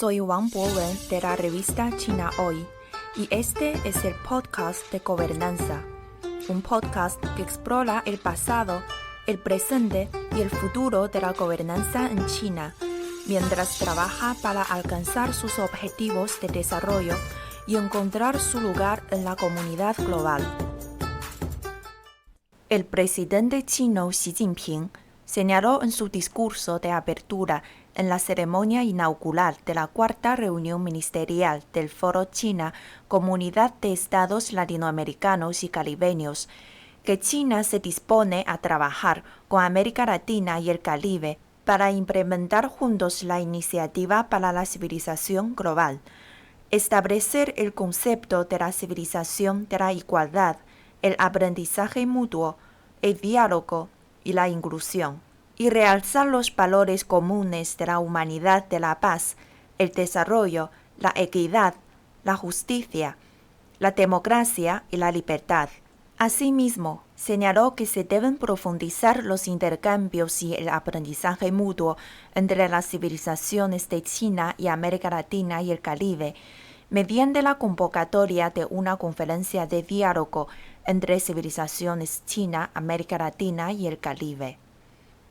Soy Wang Bowen de la revista China Hoy y este es el podcast de Gobernanza, un podcast que explora el pasado, el presente y el futuro de la gobernanza en China, mientras trabaja para alcanzar sus objetivos de desarrollo y encontrar su lugar en la comunidad global. El presidente chino Xi Jinping señaló en su discurso de apertura en la ceremonia inaugural de la cuarta reunión ministerial del Foro China, Comunidad de Estados Latinoamericanos y Caribeños, que China se dispone a trabajar con América Latina y el Caribe para implementar juntos la iniciativa para la civilización global, establecer el concepto de la civilización de la igualdad, el aprendizaje mutuo, el diálogo y la inclusión, y realzar los valores comunes de la humanidad de la paz, el desarrollo, la equidad, la justicia, la democracia y la libertad. Asimismo, señaló que se deben profundizar los intercambios y el aprendizaje mutuo entre las civilizaciones de China y América Latina y el Caribe, mediante la convocatoria de una conferencia de diálogo entre civilizaciones China, América Latina y el Caribe.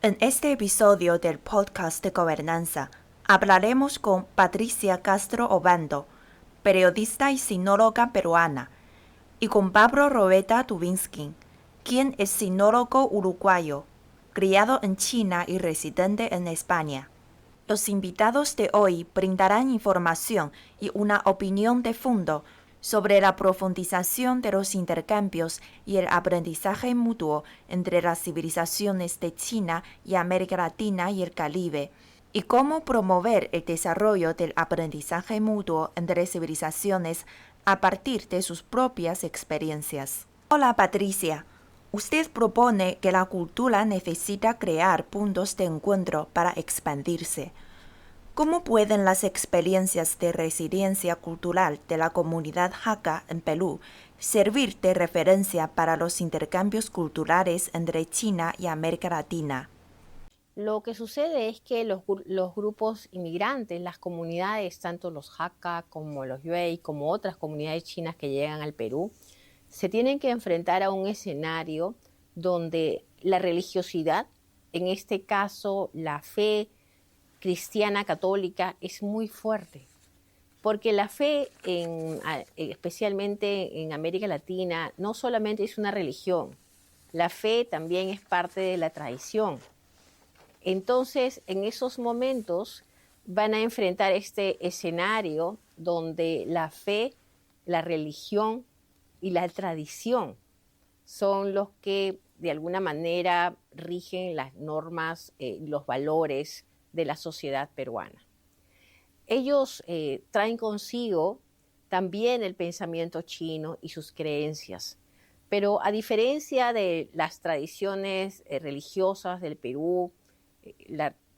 En este episodio del podcast de Gobernanza, hablaremos con Patricia Castro Obando, periodista y sinóloga peruana, y con Pablo Robeta Tubinsky, quien es sinólogo uruguayo, criado en China y residente en España. Los invitados de hoy brindarán información y una opinión de fondo sobre la profundización de los intercambios y el aprendizaje mutuo entre las civilizaciones de China y América Latina y el Caribe, y cómo promover el desarrollo del aprendizaje mutuo entre civilizaciones a partir de sus propias experiencias. Hola Patricia, usted propone que la cultura necesita crear puntos de encuentro para expandirse. ¿Cómo pueden las experiencias de resiliencia cultural de la comunidad Hakka en Perú servir de referencia para los intercambios culturales entre China y América Latina? Lo que sucede es que los grupos inmigrantes, las comunidades, tanto los Hakka como los Yue, como otras comunidades chinas que llegan al Perú, se tienen que enfrentar a un escenario donde la religiosidad, en este caso la fe cristiana católica, es muy fuerte. Porque la fe, especialmente en América Latina, no solamente es una religión, la fe también es parte de la tradición. Entonces, en esos momentos van a enfrentar este escenario donde la fe, la religión y la tradición son los que de alguna manera rigen las normas, los valores de la sociedad peruana. Ellos traen consigo también el pensamiento chino y sus creencias, pero a diferencia de las tradiciones religiosas del Perú,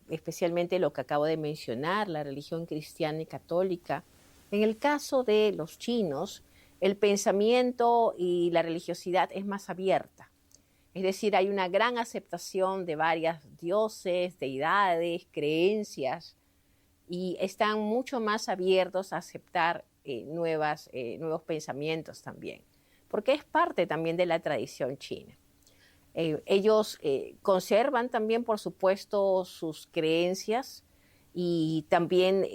especialmente lo que acabo de mencionar, la religión cristiana y católica, en el caso de los chinos, el pensamiento y la religiosidad es más abierta. Es decir, hay una gran aceptación de varios dioses, deidades, creencias, y están mucho más abiertos a aceptar nuevos pensamientos también, porque es parte también de la tradición china. Ellos conservan también, por supuesto, sus creencias y también,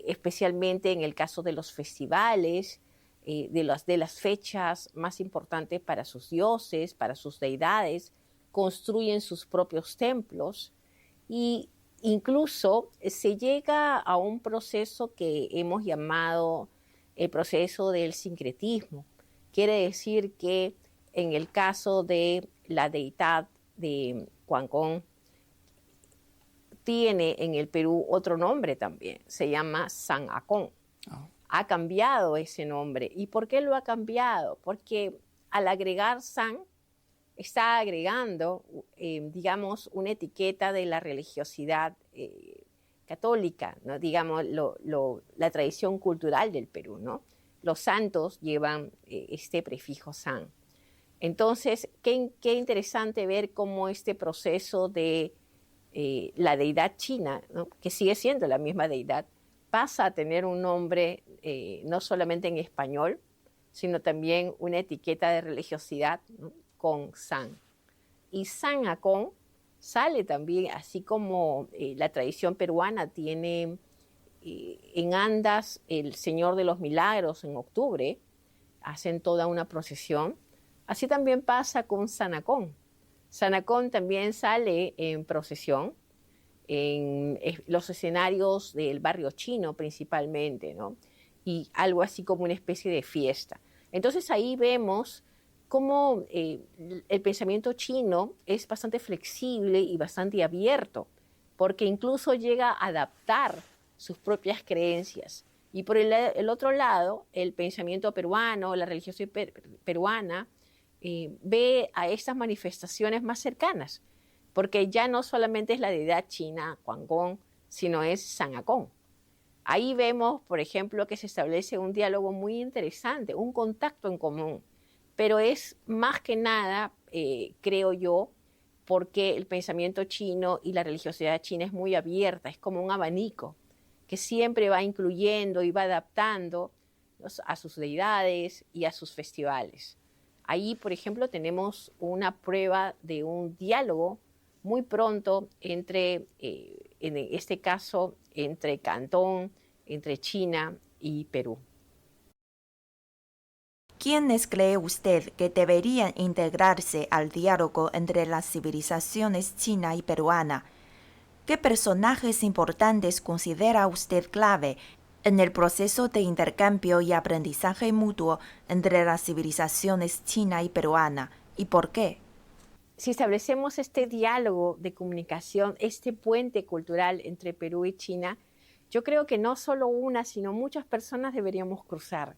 especialmente en el caso de los festivales, de las fechas más importantes para sus dioses, para sus deidades, construyen sus propios templos y incluso se llega a un proceso que hemos llamado el proceso del sincretismo. Quiere decir que en el caso de la deidad de Guangong, tiene en el Perú otro nombre también, se llama San Acón. Ha cambiado ese nombre. ¿Y por qué lo ha cambiado? Porque al agregar San, está agregando, digamos, una etiqueta de la religiosidad católica, ¿no? Digamos, la tradición cultural del Perú, ¿no? Los santos llevan este prefijo San. Entonces, qué interesante ver cómo este proceso de la deidad china, ¿no? Que sigue siendo la misma deidad, pasa a tener un nombre no solamente en español, sino también una etiqueta de religiosidad, ¿no? Con San. Y Sanacón sale también, así como la tradición peruana tiene en Andas el Señor de los Milagros en octubre, hacen toda una procesión. Así también pasa con Sanacón. Sanacón también sale en procesión en los escenarios del barrio chino principalmente, ¿no? Y algo así como una especie de fiesta. Entonces ahí vemos cómo el pensamiento chino es bastante flexible y bastante abierto, porque incluso llega a adaptar sus propias creencias. Y por el otro lado, el pensamiento peruano, la religiosidad peruana, ve a estas manifestaciones más cercanas, porque ya no solamente es la deidad china, Guangong, sino es Sanacón. Ahí vemos, por ejemplo, que se establece un diálogo muy interesante, un contacto en común, pero es más que nada, creo yo, porque el pensamiento chino y la religiosidad china es muy abierta, es como un abanico que siempre va incluyendo y va adaptando a sus deidades y a sus festivales. Ahí, por ejemplo, tenemos una prueba de un diálogo muy pronto entre, en este caso, entre Cantón, entre China y Perú. ¿Quiénes cree usted que deberían integrarse al diálogo entre las civilizaciones china y peruana? ¿Qué personajes importantes considera usted clave en el proceso de intercambio y aprendizaje mutuo entre las civilizaciones china y peruana? ¿Y por qué? Si establecemos este diálogo de comunicación, este puente cultural entre Perú y China, yo creo que no solo una, sino muchas personas deberíamos cruzar.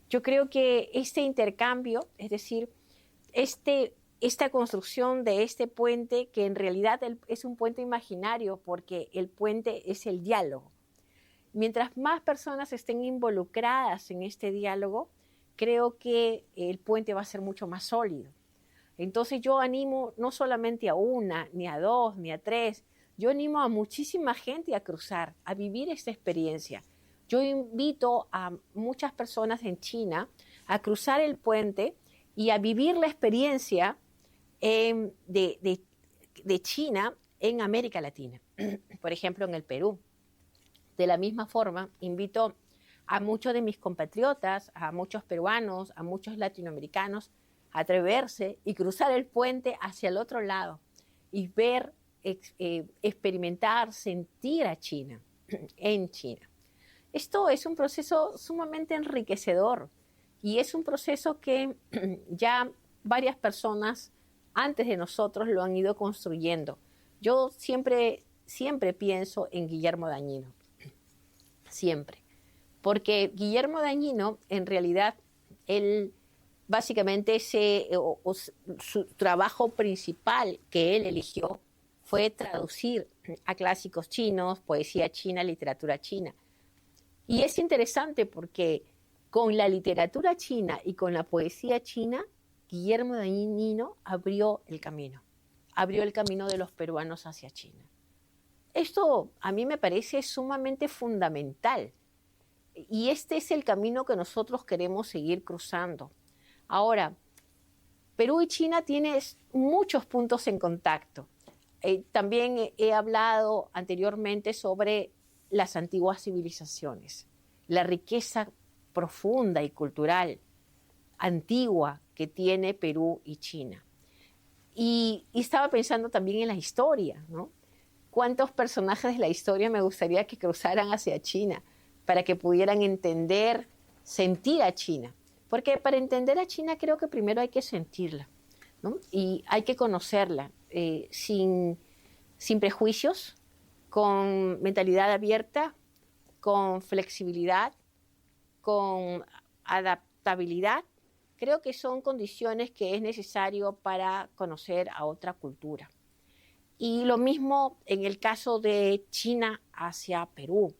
Yo creo que este intercambio, es decir, esta construcción de este puente, que en realidad es un puente imaginario porque el puente es el diálogo. Mientras más personas estén involucradas en este diálogo, creo que el puente va a ser mucho más sólido. Entonces yo animo no solamente a una, ni a dos, ni a tres, yo animo a muchísima gente a cruzar, a vivir esta experiencia. Yo invito a muchas personas en China a cruzar el puente y a vivir la experiencia de China en América Latina, por ejemplo, en el Perú. De la misma forma, invito a muchos de mis compatriotas, a muchos peruanos, a muchos latinoamericanos, a atreverse y cruzar el puente hacia el otro lado y ver, experimentar, sentir a China, en China. Esto es un proceso sumamente enriquecedor y es un proceso que ya varias personas antes de nosotros lo han ido construyendo. Yo siempre pienso en Guillermo Dañino, siempre, porque Guillermo Dañino, en realidad, él básicamente su trabajo principal que él eligió fue traducir a clásicos chinos, poesía china, literatura china. Y es interesante porque con la literatura china y con la poesía china, Guillermo Dañino abrió el camino de los peruanos hacia China. Esto a mí me parece sumamente fundamental y este es el camino que nosotros queremos seguir cruzando. Ahora, Perú y China tienen muchos puntos en contacto. También he hablado anteriormente sobre las antiguas civilizaciones, la riqueza profunda y cultural antigua que tiene Perú y China. Y estaba pensando también en la historia, ¿no? ¿Cuántos personajes de la historia me gustaría que cruzaran hacia China para que pudieran entender, sentir a China? Porque para entender a China creo que primero hay que sentirla, ¿no? Y hay que conocerla sin prejuicios, con mentalidad abierta, con flexibilidad, con adaptabilidad. Creo que son condiciones que es necesario para conocer a otra cultura. Y lo mismo en el caso de China hacia Perú.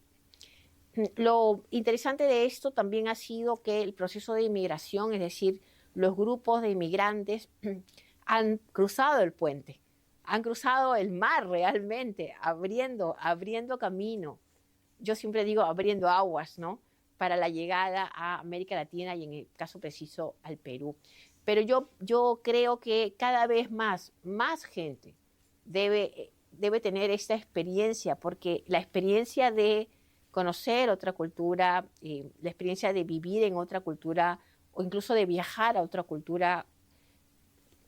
Lo interesante de esto también ha sido que el proceso de inmigración, es decir, los grupos de inmigrantes han cruzado el puente, han cruzado el mar realmente, abriendo camino. yo siempre digo, abriendo aguas, ¿no? Para la llegada a América Latina y en el caso preciso al Perú. Pero yo creo que cada vez más gente debe tener esta experiencia, porque la experiencia de conocer otra cultura, la experiencia de vivir en otra cultura o incluso de viajar a otra cultura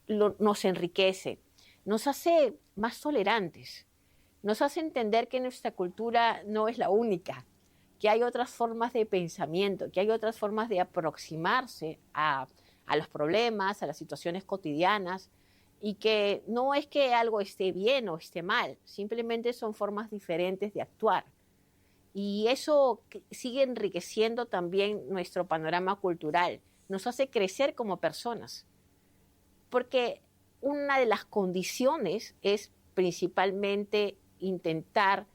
nos enriquece, nos hace más tolerantes, nos hace entender que nuestra cultura no es la única, que hay otras formas de pensamiento, que hay otras formas de aproximarse a los problemas, a las situaciones cotidianas, y que no es que algo esté bien o esté mal, simplemente son formas diferentes de actuar. Y eso sigue enriqueciendo también nuestro panorama cultural, nos hace crecer como personas, porque una de las condiciones es principalmente intentar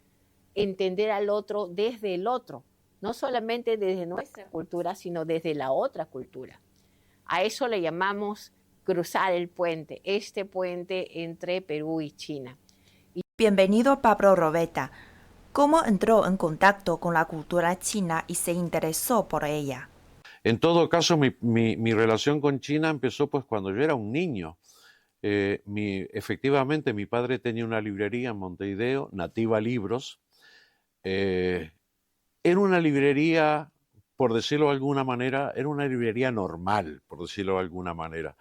entender al otro desde el otro, no solamente desde nuestra cultura, sino desde la otra cultura. A eso le llamamos cruzar el puente, este puente entre Perú y China. Bienvenido Pablo Robeta. ¿Cómo entró en contacto con la cultura china y se interesó por ella? En todo caso, mi relación con China empezó pues cuando yo era un niño. Efectivamente, mi padre tenía una librería en Montevideo, Nativa Libros. Era una librería, por decirlo de alguna manera, era una librería normal, por decirlo de alguna manera.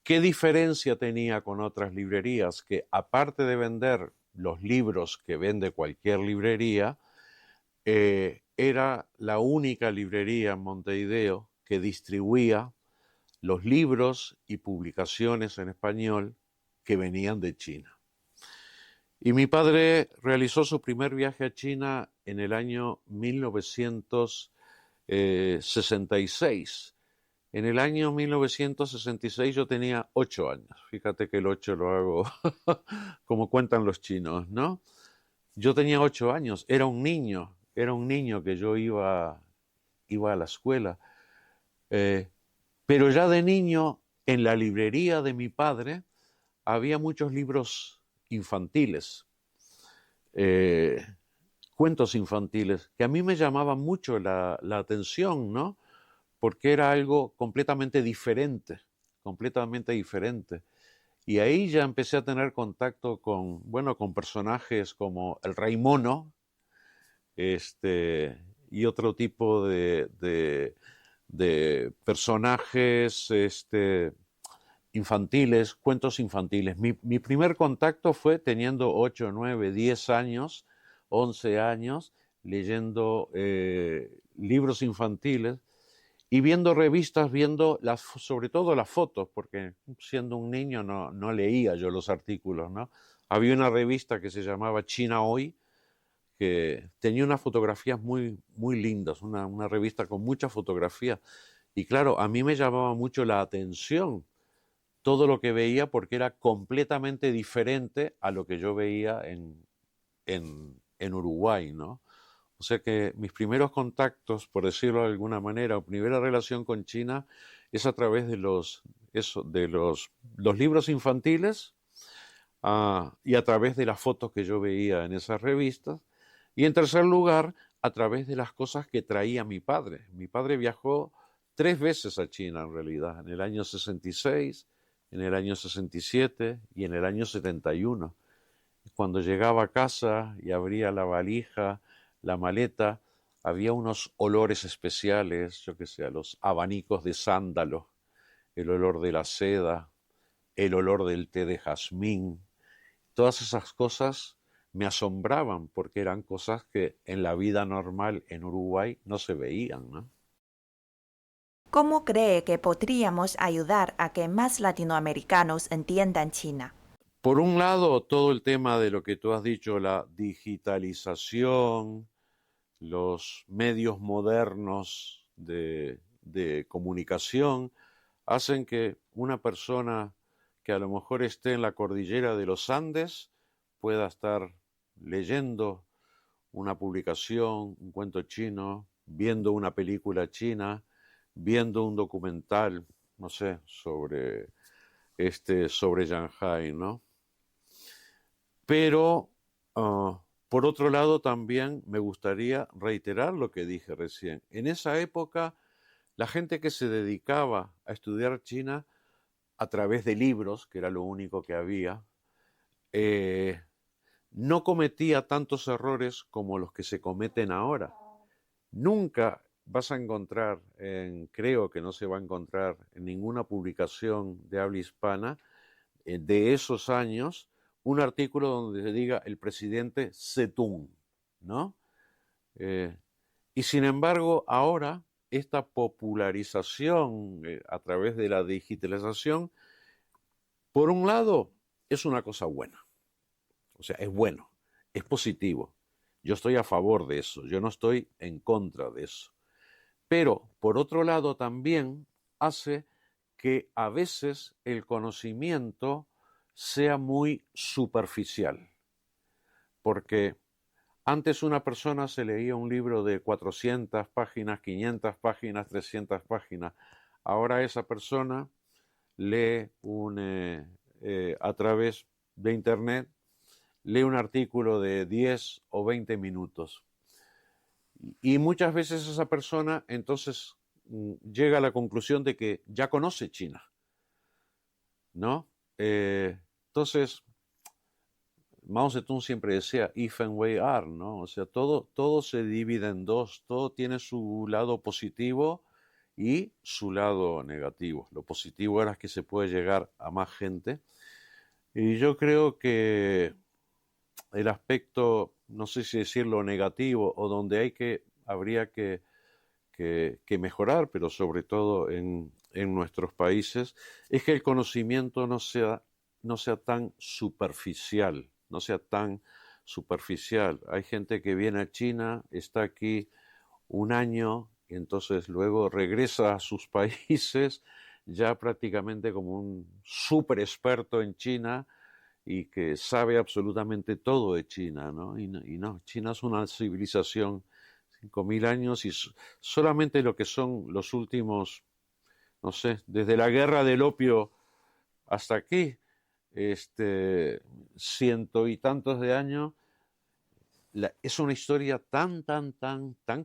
¿Qué diferencia tenía con otras librerías? Que aparte de vender los libros que vende cualquier librería, era la única librería en Montevideo que distribuía los libros y publicaciones en español que venían de China. Y mi padre realizó su primer viaje a China en el año 1966. En el año 1966 yo tenía 8 años. Fíjate que el 8 lo hago como cuentan los chinos, ¿no? Yo tenía 8 años, era un niño que yo iba a la escuela. Pero ya de niño, en la librería de mi padre, había muchos libros infantiles, cuentos infantiles, que a mí me llamaban mucho la atención, ¿no? Porque era algo completamente diferente, completamente diferente. Y ahí ya empecé a tener contacto con, bueno, con personajes como el Rey Mono, y otro tipo de personajes infantiles, cuentos infantiles. Mi primer contacto fue teniendo 8, 9, 10 años, 11 años, leyendo libros infantiles y viendo revistas, viendo sobre todo las fotos, porque siendo un niño no leía yo los artículos, ¿no? Había una revista que se llamaba China Hoy, que tenía unas fotografías muy, muy lindas, una revista con muchas fotografías. Y claro, a mí me llamaba mucho la atención todo lo que veía porque era completamente diferente a lo que yo veía en Uruguay, ¿no? O sea que mis primeros contactos, por decirlo de alguna manera, o primera relación con China es a través de los libros infantiles, y a través de las fotos que yo veía en esas revistas. Y en tercer lugar, a través de las cosas que traía mi padre. Mi padre viajó 3 veces a China en realidad, en el año 66, en el año 67 y en el año 71. Cuando llegaba a casa y abría la valija, la maleta, había unos olores especiales, yo qué sé, los abanicos de sándalo, el olor de la seda, el olor del té de jazmín. Todas esas cosas me asombraban porque eran cosas que en la vida normal en Uruguay no se veían, ¿no? ¿Cómo cree que podríamos ayudar a que más latinoamericanos entiendan China? Por un lado, todo el tema de lo que tú has dicho, la digitalización, los medios modernos de comunicación, hacen que una persona que a lo mejor esté en la cordillera de los Andes pueda estar leyendo una publicación, un cuento chino, viendo una película china, viendo un documental, no sé, sobre Shanghái, ¿no? Pero Por otro lado, también me gustaría reiterar lo que dije recién. En esa época, la gente que se dedicaba a estudiar China a través de libros, que era lo único que había, no cometía tantos errores como los que se cometen ahora. Nunca vas a encontrar, creo que no se va a encontrar en ninguna publicación de habla hispana de esos años, un artículo donde se diga el presidente Zedong, ¿no? Y sin embargo, ahora esta popularización a través de la digitalización, por un lado, es una cosa buena. O sea, es bueno, es positivo. Yo estoy a favor de eso, yo no estoy en contra de eso. Pero, por otro lado, también hace que a veces el conocimiento sea muy superficial. Porque antes una persona se leía un libro de 400 páginas, 500 páginas, 300 páginas. Ahora esa persona lee a través de Internet, lee un artículo de 10 o 20 minutos. Y muchas veces esa persona entonces llega a la conclusión de que ya conoce China, ¿no? Entonces, Mao Zedong siempre decía, if and way are, ¿no? O sea, todo se divide en dos, todo tiene su lado positivo y su lado negativo. Lo positivo era que se puede llegar a más gente. Y yo creo que el aspecto, no sé si decirlo negativo, o donde habría que mejorar, pero sobre todo en nuestros países, es que el conocimiento no sea tan superficial, no sea tan superficial. Hay gente que viene a China, está aquí un año y entonces luego regresa a sus países ya prácticamente como un súper experto en China y que sabe absolutamente todo de China, ¿no? Y no, China es una civilización 5.000 años y solamente lo que son los últimos, no sé, desde la guerra del opio hasta aquí, ciento y tantos de años, es una historia tan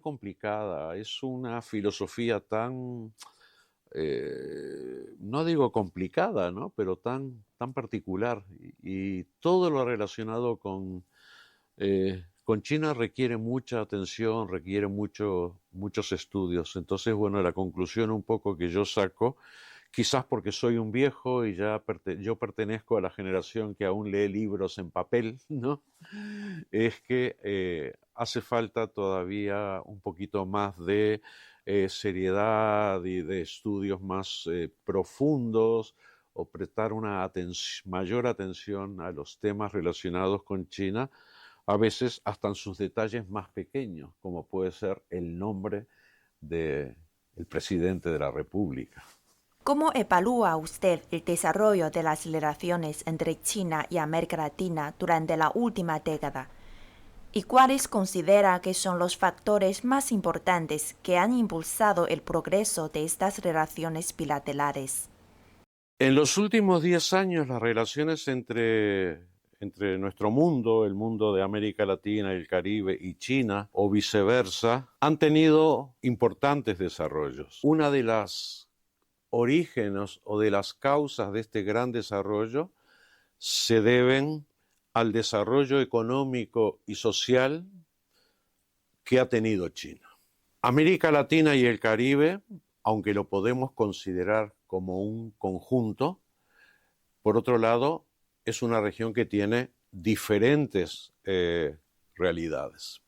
complicada, es una filosofía tan, no digo complicada, ¿no? Pero tan particular. Y todo lo relacionado con China requiere mucha atención, requiere muchos estudios. Entonces, bueno, la conclusión un poco que yo saco, quizás porque soy un viejo y yo pertenezco a la generación que aún lee libros en papel, ¿no? Es que hace falta todavía un poquito más de seriedad y de estudios más profundos, o prestar una mayor atención a los temas relacionados con China, a veces hasta en sus detalles más pequeños, como puede ser el nombre del presidente de la República. ¿Cómo evalúa usted el desarrollo de las relaciones entre China y América Latina durante la última década? ¿Y cuáles considera que son los factores más importantes que han impulsado el progreso de estas relaciones bilaterales? En los últimos 10 años, las relaciones entre nuestro mundo, el mundo de América Latina, el Caribe y China, o viceversa, han tenido importantes desarrollos. Una de las orígenes o de las causas de este gran desarrollo se deben al desarrollo económico y social que ha tenido China. América Latina y el Caribe, aunque lo podemos considerar como un conjunto, por otro lado, es una región que tiene diferentes realidades.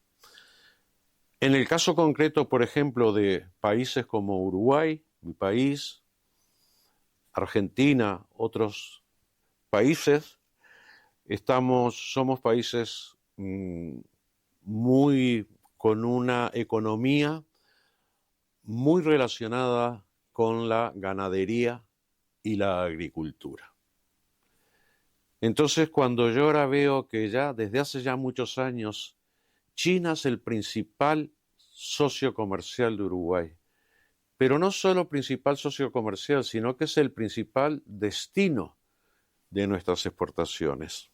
En el caso concreto, por ejemplo, de países como Uruguay, mi país, Argentina, otros países, somos países con una economía muy relacionada con la ganadería y la agricultura. Entonces, cuando yo ahora veo que ya desde hace ya muchos años China es el principal socio comercial de Uruguay, pero no solo principal socio comercial, sino que es el principal destino de nuestras exportaciones.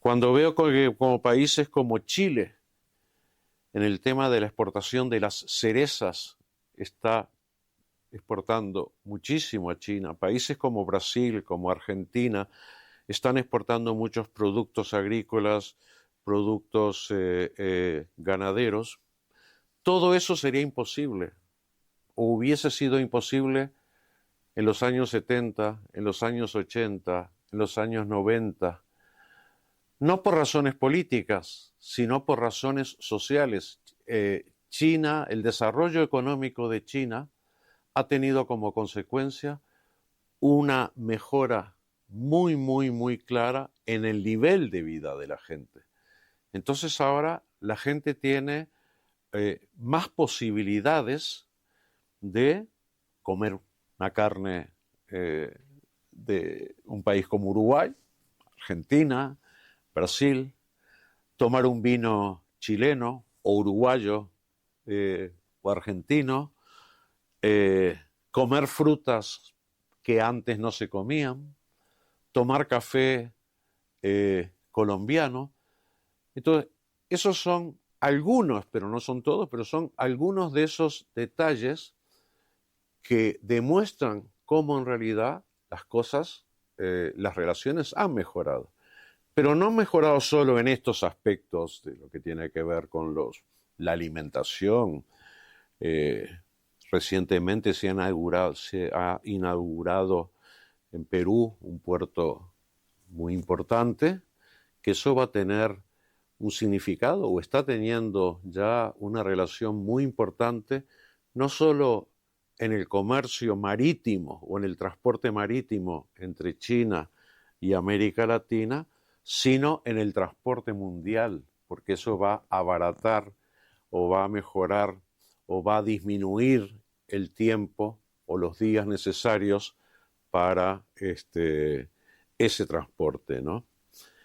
Cuando veo que como países como Chile, en el tema de la exportación de las cerezas, está exportando muchísimo a China. Países como Brasil, como Argentina, están exportando muchos productos agrícolas, productos ganaderos. Todo eso sería imposible, o hubiese sido imposible en los años 70, en los años 80, en los años 90, no por razones políticas, sino por razones sociales. China, el desarrollo económico de China ha tenido como consecuencia una mejora muy, muy, muy clara en el nivel de vida de la gente. Entonces ahora la gente tiene más posibilidades de comer una carne de un país como Uruguay, Argentina, Brasil, tomar un vino chileno o uruguayo o argentino, comer frutas que antes no se comían, tomar café colombiano. Entonces, esos son algunos, pero no son todos, pero son algunos de esos detalles que demuestran cómo en realidad las cosas, las relaciones han mejorado. Pero no han mejorado solo en estos aspectos de lo que tiene que ver con la alimentación. Recientemente se ha inaugurado en Perú un puerto muy importante, que eso va a tener un significado o está teniendo ya una relación muy importante, no solo en el comercio marítimo o en el transporte marítimo entre China y América Latina, sino en el transporte mundial, porque eso va a abaratar o va a mejorar o va a disminuir el tiempo o los días necesarios para ese transporte, ¿no?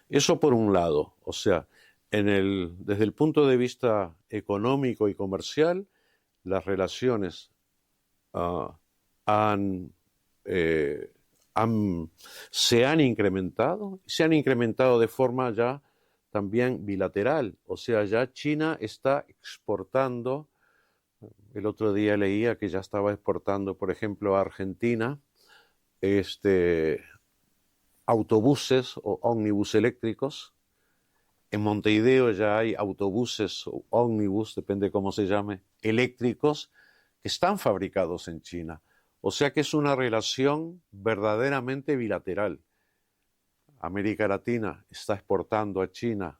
Eso por un lado, o sea, desde el punto de vista económico y comercial, las relaciones se han incrementado de forma ya también bilateral, o sea, ya China está exportando, el otro día leía que ya estaba exportando, por ejemplo, a Argentina, autobuses o ómnibus eléctricos. En Montevideo ya hay autobuses o ómnibus, depende cómo se llame, eléctricos, que están fabricados en China. O sea que es una relación verdaderamente bilateral. América Latina está exportando a China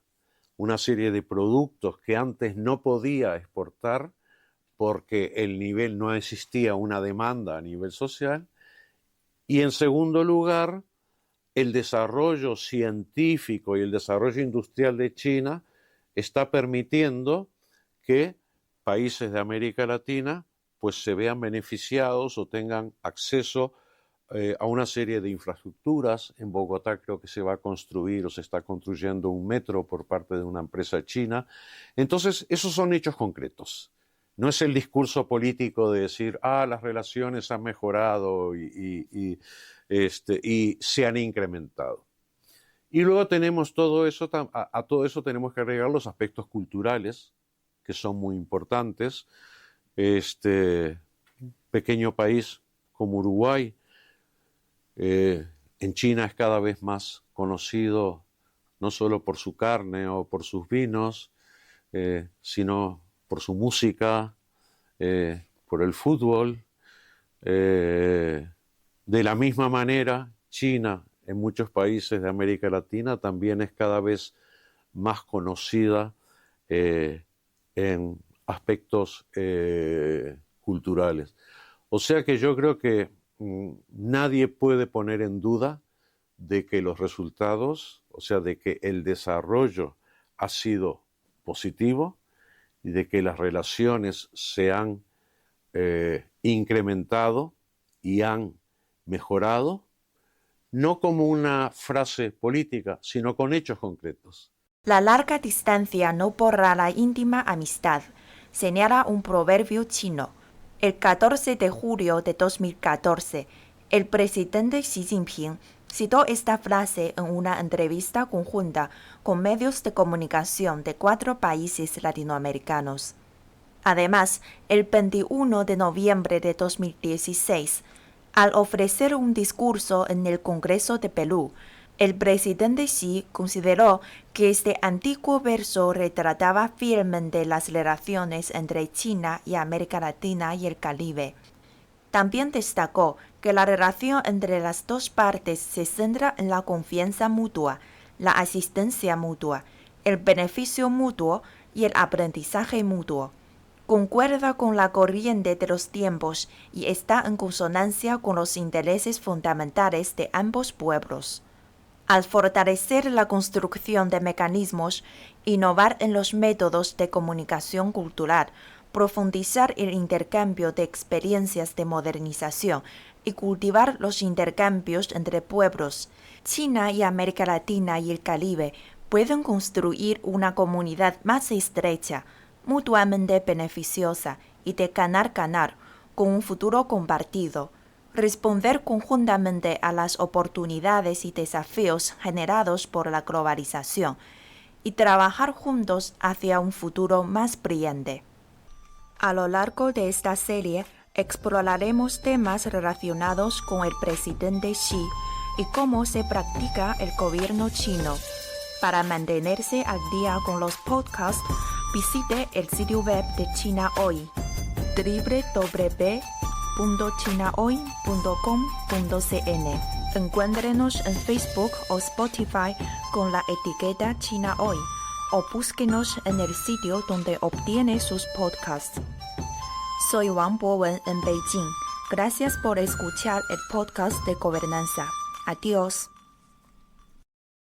una serie de productos que antes no podía exportar porque no existía una demanda a nivel social. Y en segundo lugar, el desarrollo científico y el desarrollo industrial de China está permitiendo que países de América Latina pues se vean beneficiados o tengan acceso a una serie de infraestructuras. En Bogotá creo que se va a construir o se está construyendo un metro por parte de una empresa china. Entonces, esos son hechos concretos. No es el discurso político de decir, las relaciones han mejorado y se han incrementado. Y luego tenemos todo eso, a todo eso tenemos que agregar los aspectos culturales, que son muy importantes. Pequeño país como Uruguay, en China es cada vez más conocido no solo por su carne o por sus vinos, sino por su música, por el fútbol. De la misma manera, China en muchos países de América Latina también es cada vez más conocida en aspectos culturales. O sea que yo creo que nadie puede poner en duda de que los resultados, o sea, de que el desarrollo ha sido positivo y de que las relaciones se han incrementado y han mejorado, no como una frase política, sino con hechos concretos. La larga distancia no borra la íntima amistad, señala un proverbio chino. El 14 de julio de 2014, el presidente Xi Jinping Citó esta frase en una entrevista conjunta con medios de comunicación de 4 países latinoamericanos. Además, el 21 de noviembre de 2016, al ofrecer un discurso en el Congreso de Perú, el presidente Xi consideró que este antiguo verso retrataba fielmente las relaciones entre China y América Latina y el Caribe. También destacó que la relación entre las dos partes se centra en la confianza mutua, la asistencia mutua, el beneficio mutuo y el aprendizaje mutuo. Concuerda con la corriente de los tiempos y está en consonancia con los intereses fundamentales de ambos pueblos. Al fortalecer la construcción de mecanismos, innovar en los métodos de comunicación cultural, profundizar el intercambio de experiencias de modernización y cultivar los intercambios entre pueblos, China y América Latina y el Caribe pueden construir una comunidad más estrecha, mutuamente beneficiosa y de ganar-ganar, con un futuro compartido. Responder conjuntamente a las oportunidades y desafíos generados por la globalización y trabajar juntos hacia un futuro más brillante. A lo largo de esta serie, exploraremos temas relacionados con el presidente Xi y cómo se practica el gobierno chino. Para mantenerse al día con los podcasts, visite el sitio web de China Hoy, www.chinahoy.com.cn. Encuéntrenos en Facebook o Spotify con la etiqueta China Hoy o búsquenos en el sitio donde obtiene sus podcasts. Soy Wang Bowen en Beijing. Gracias por escuchar el podcast de Gobernanza. Adiós.